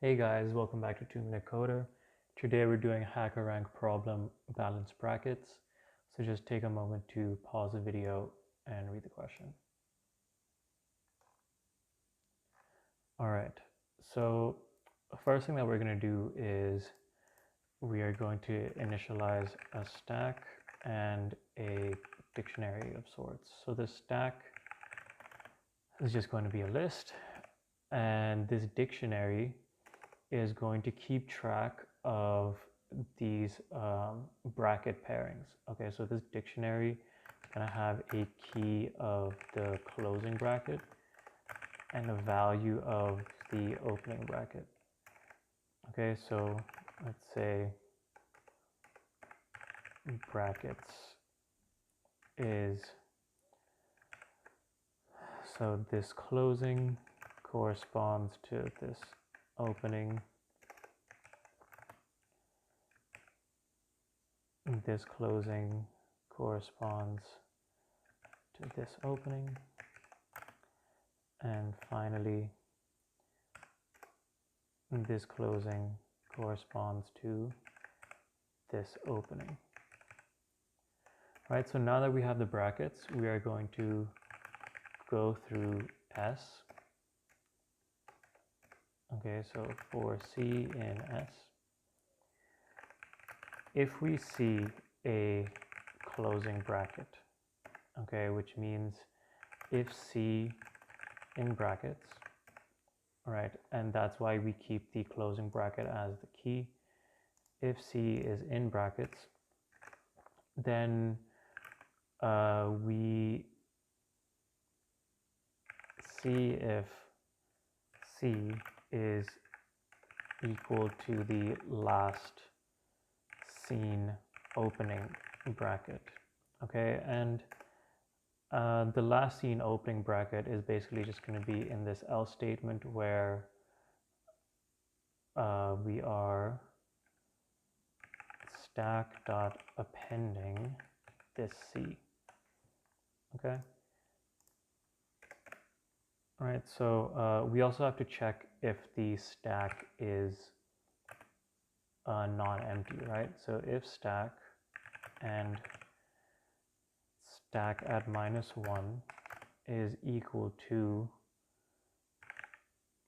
Hey guys, welcome back to 2 Minute Coder. Today we're doing HackerRank problem balance brackets. So just take a moment to pause the video and read the question. All right, so the first thing that we're going to do is we are going to initialize a stack and a dictionary of sorts. So this stack is just going to be a list, and this dictionary is going to keep track of these bracket pairings. Okay, so this dictionary is going to have a key of the closing bracket and a value of the opening bracket. Okay, so let's say brackets is, so this closing corresponds to this opening. This closing corresponds to this opening. And finally, this closing corresponds to this opening. All right, so now that we have the brackets, we are going to go through S. Okay, so for C in S, if we see a closing bracket, okay, which means if C in brackets, all right, and that's why we keep the closing bracket as the key. If C is in brackets, then we see if C is equal to the last seen opening bracket. Okay, and the last seen opening bracket is basically just going to be in this else statement where we are stack.appending this C. Okay. All right, so we also have to check if the stack is non-empty, right? So if stack and stack at -1 is equal to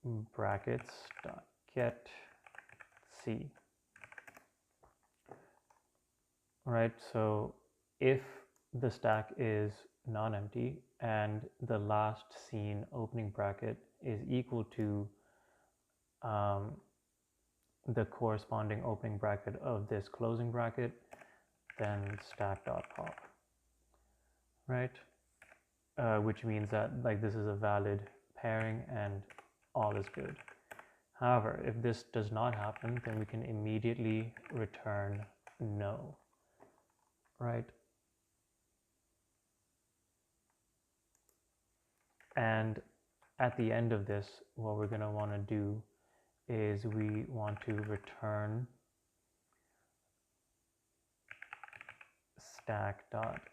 brackets dot get C. All right, so if the stack is non-empty and the last seen opening bracket is equal to the corresponding opening bracket of this closing bracket, then stack.pop, right? Which means that like this is a valid pairing and all is good. However, if this does not happen, then we can immediately return no, right? And at the end of this, what we're going to want to do is we want to return stack dot.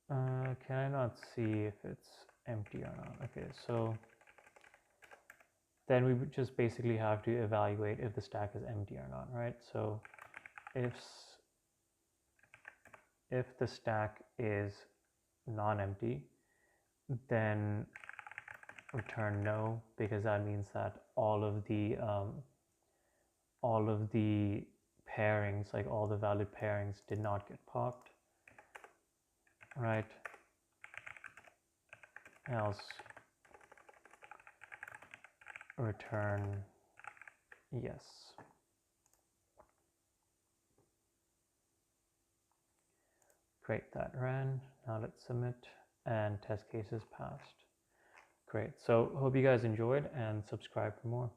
Can I not see if it's empty or not? Okay, so then we would just basically have to evaluate if the stack is empty or not, right? So if the stack is non-empty, then return no, because that means that all of the pairings, like all the valid pairings, did not get popped, right? Else return yes. Great, that ran. Now let's submit, and test cases passed. Great, so hope you guys enjoyed, and subscribe for more.